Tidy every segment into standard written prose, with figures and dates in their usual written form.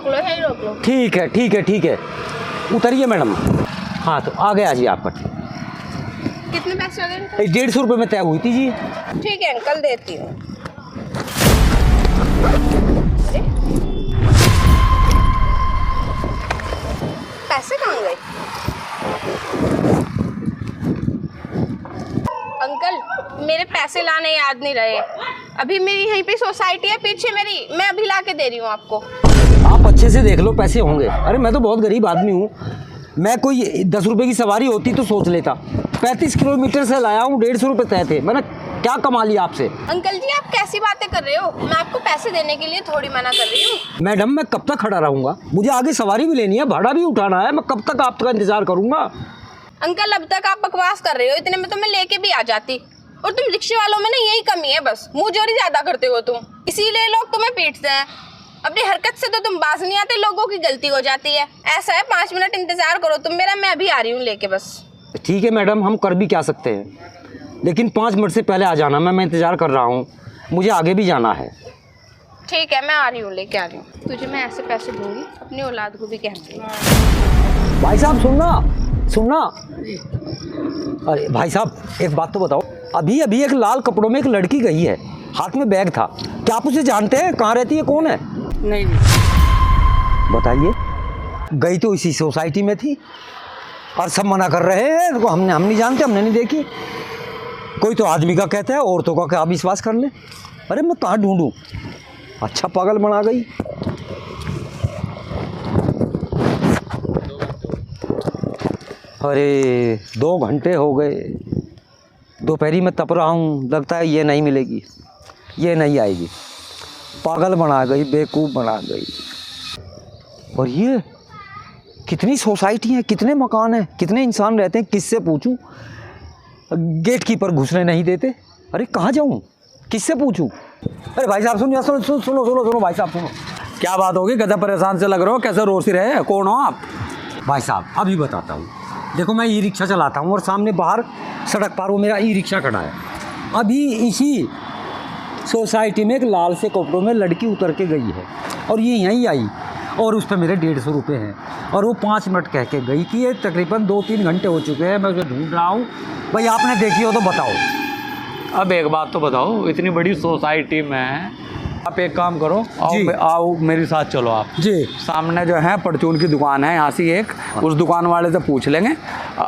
रोक लो, यहीं रोक लो। ठीक है ठीक है ठीक है, उतरिए मैडम। हाँ तो आ गया जी आपका। कितने पैसे हो गए? 150 रुपये में तय हुई थी जी। ठीक है अंकल, देती हूँ। पैसे कहाँ गए? अंकल मेरे पैसे लाने याद नहीं रहे। अभी मेरी यहीं पे सोसाइटी है पीछे मेरी, मैं अभी ला के दे रही हूँ आपको। आप अच्छे से देख लो, पैसे होंगे। अरे मैं तो बहुत गरीब आदमी हूँ, मैं कोई 10 रुपए की सवारी होती तो सोच लेता। 35 किलोमीटर से लाया हूँ, 150 रुपये तय थे। मैंने क्या कमा लिया आपसे? अंकल जी आप कैसी बातें कर रहे हो? मैं आपको पैसे देने के लिए थोड़ी मना कर रही हूँ। मैडम मैं कब तक खड़ा रहूँगा? मुझे आगे सवारी भी लेनी है, भाड़ा भी उठाना है। मैं कब तक आपका इंतजार करूँगा? अंकल अब तक आप बकवास कर रहे हो, इतने में तो मैं लेके भी आ जाती। और तुम रिक्शे वालों में ना यही कमी है, बस मुंह जोरी ज्यादा करते हो तुम, इसीलिए लोग तुम्हें पीटते हैं। अपनी हरकत से तो तुम बाज नहीं आते, लोगों की गलती हो जाती है। ऐसा है 5 मिनट इंतजार करो तुम मेरा, मैं अभी आ रही हूँ लेके बस। ठीक है मैडम, हम कर भी क्या सकते हैं, लेकिन 5 मिनट से पहले आ जाना। मैं इंतजार कर रहा हूँ, मुझे आगे भी जाना है। ठीक है मैं आ रही हूँ, लेके आ रही हूँ। तुझे मैं ऐसे पैसे दूंगी, अपनी औलाद को भी कहती हूँ। भाई साहब सुनना सुनना। अरे भाई साहब एक बात तो बताओ, अभी अभी एक लाल कपड़ों में एक लड़की गई है, हाथ में बैग था। क्या आप उसे जानते हैं? कहाँ रहती है, कौन है? नहीं। बताइए। गई तो इसी सोसाइटी में थी और सब मना कर रहे हैं, हम नहीं जानते, हमने नहीं देखी। कोई तो आदमी का कहता है, औरतों का क्या विश्वास कर ले। अरे मैं कहाँ ढूंढूं? अच्छा पागल बना गई। अरे 2 घंटे हो गए, दोपहरी में तप रहा हूँ, लगता है ये नहीं मिलेगी, ये नहीं आएगी। पागल बना गई, बेवकूफ़ बना गई। और ये कितनी सोसाइटी हैं, कितने मकान हैं, कितने इंसान रहते हैं, किससे पूछूं? गेट कीपर घुसने नहीं देते। अरे कहाँ जाऊं, किससे पूछूं? अरे भाई साहब सुनो सुनो सुनो सुनो सुनो सुनो भाई साहब सुनो। क्या बात होगी? गधा परेशान से लग रहे हो, कैसे रोसी रहे? कौन हो आप? भाई साहब अभी बताता हूँ। देखो मैं ई रिक्शा चलाता हूँ और सामने बाहर सड़क पार वो मेरा ई रिक्शा खड़ा है। अभी इसी सोसाइटी में एक लाल से कपड़ों में लड़की उतर के गई है और ये यहीं आई और उस पर मेरे 150 रुपये हैं और वो 5 मिनट कह के गई कि ये तकरीबन 2-3 घंटे हो चुके हैं, मैं उसे ढूंढ रहा हूँ। भाई आपने देखी हो तो बताओ। अब एक बात तो बताओ, इतनी बड़ी सोसाइटी में आप एक काम करो, आओ मेरे साथ चलो आप जी। सामने जो है परचून की दुकान है यहाँ से एक, उस दुकान वाले से पूछ लेंगे,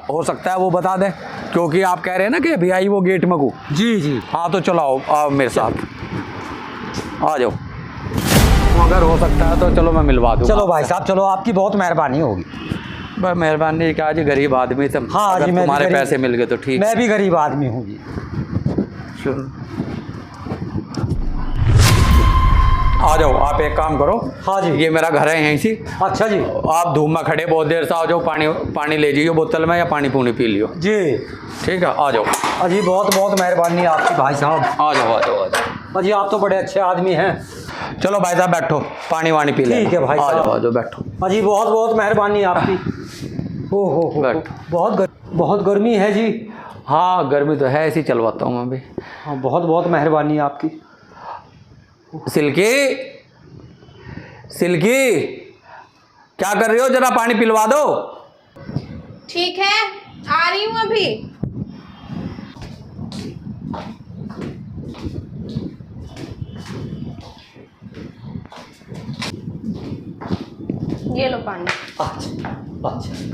हो सकता है वो बता दे, क्योंकि आप कह रहे हैं ना कि अभी आई वो गेट में को। जी जी हाँ तो चलो आओ मेरे साथ, आ जाओ। अगर हो सकता है तो चलो मैं मिलवा दूँ। चलो भाई साहब चलो, आपकी बहुत मेहरबानी होगी। बस मेहरबानी क्या जी, गरीब आदमी से हाँ जी, तुम्हारे पैसे मिल गए तो ठीक। मैं भी गरीब आदमी हूँ जी। आ जाओ आप एक काम करो। हाँ जी। ये मेरा घर है यहीं से। अच्छा जी। आप धूप में खड़े बहुत देर से आ जाओ, पानी ले जाइए बोतल में या पानी पूनी पी लियो। जी ठीक है आ जाओ। अजी बहुत बहुत मेहरबानी आपकी भाई साहब। आ जाओ आ जाओ आ जाओ। अजी आप तो बड़े अच्छे आदमी हैं। चलो भाई साहब बैठो, पानी वानी पी ले। ठीक है भाई आ साहब। जाओ आ जाओ बैठो। अजी बहुत बहुत मेहरबानी आपकी। हो बैठो। बहुत गर्मी है जी। हाँ गर्मी तो है, ऐसी चलवाता हूँ मैं भी। हाँ बहुत बहुत मेहरबानी आपकी। सिल्की सिल्की क्या कर रही हो, जरा पानी पिलवा दो। ठीक है आ रही हूँ अभी। ये लो पानी। अच्छा अच्छा।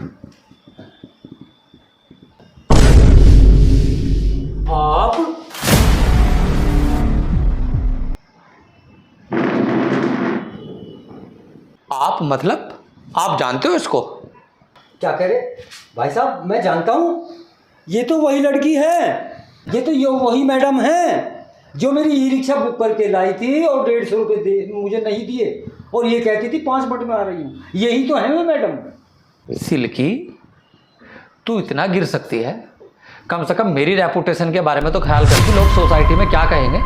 आप मतलब आप जानते हो इसको? क्या कह रहे भाई साहब? मैं जानता हूँ, ये तो वही लड़की है, ये तो ये वही मैडम है जो मेरी ई रिक्शा बुक करके लाई थी और 150 रुपये मुझे नहीं दिए और ये कहती थी 5 मिनट में आ रही हूँ। यही तो है वो मैडम। सिल्की तू इतना गिर सकती है? कम से कम मेरी रेपुटेशन के बारे में तो ख्याल करती, लोग सोसाइटी में क्या कहेंगे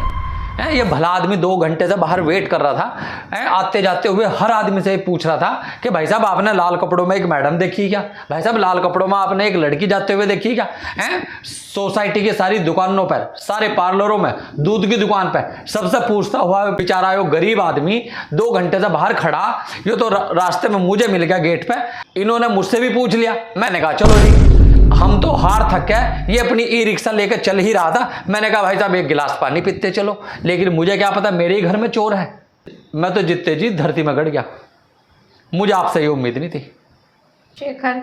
हैं, ये भला आदमी 2 घंटे से बाहर वेट कर रहा था, हैं, आते जाते हुए हर आदमी से पूछ रहा था कि भाई साहब आपने लाल कपड़ों में एक मैडम देखी क्या, भाई साहब लाल कपड़ों में आपने एक लड़की जाते हुए देखी क्या। हैं, सोसाइटी की सारी दुकानों पर, सारे पार्लरों में, दूध की दुकान पर सबसे पूछता हुआ बेचारा वो गरीब आदमी 2 घंटे से बाहर खड़ा, ये तो रास्ते में मुझे मिल गया गेट पे। इन्होंने मुझसे भी पूछ लिया। मैंने कहा चलो जी, हम तो हार थक गए, ये अपनी ई रिक्शा लेकर चल ही रहा था। मैंने कहा भाई साहब एक गिलास पानी पीते चलो, लेकिन मुझे क्या पता मेरे ही घर में चोर है। मैं तो जितने जी धरती में गड़ गया। मुझे आपसे ये उम्मीद नहीं थी। शेखर,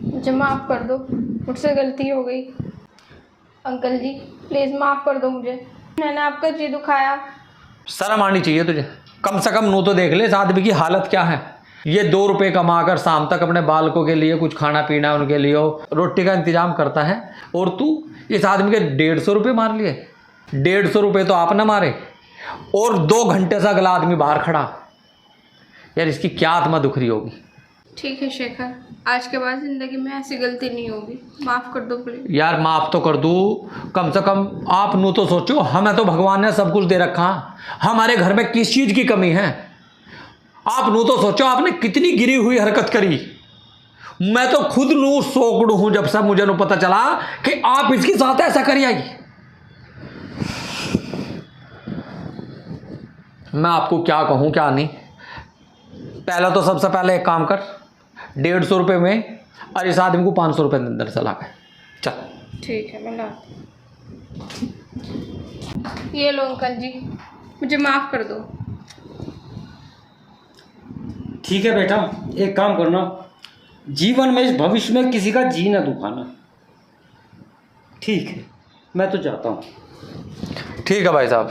मुझे माफ़ कर दो, मुझसे गलती हो गई। अंकल जी प्लीज़ माफ़ कर दो मुझे, मैंने आपका जी दुखाया। शर्म आनी चाहिए तुझे, कम से कम नू तो देख ले इस आदमी की हालत क्या है। ये 2 रुपए कमाकर शाम तक अपने बालकों के लिए कुछ खाना पीना, उनके लिए रोटी का इंतजाम करता है, और तू इस आदमी के 150 रुपये मार लिए। 150 रुपये तो आपने मारे, और 2 घंटे से अगला आदमी बाहर खड़ा। यार इसकी क्या आत्मा दुख रही होगी। ठीक है शेखर, आज के बाद ज़िंदगी में ऐसी गलती नहीं होगी, माफ़ कर दो प्लीज़। यार माफ़ तो कर दूँ, कम से कम आप नू तो सोचो, हमें तो भगवान ने सब कुछ दे रखा, हमारे घर में किस चीज़ की कमी है। आप नू तो सोचो आपने कितनी गिरी हुई हरकत करी। मैं तो खुद नू सोकड़ू हूं जब से मुझे नू पता चला कि आप इसके साथ ऐसा करिए। मैं आपको क्या कहूं क्या नहीं। पहला तो सबसे पहले एक काम कर, 150 रुपये में और इस आदमी को 500 रुपये अंदर चला गए। चल ठीक है, मैं लाती हूँ। ये लो अंकल जी, मुझे माफ़ कर दो। ठीक है बेटा, एक काम करना, जीवन में इस भविष्य में किसी का जी ना दुखाना। ठीक है, मैं तो जाता हूँ। ठीक है भाई साहब।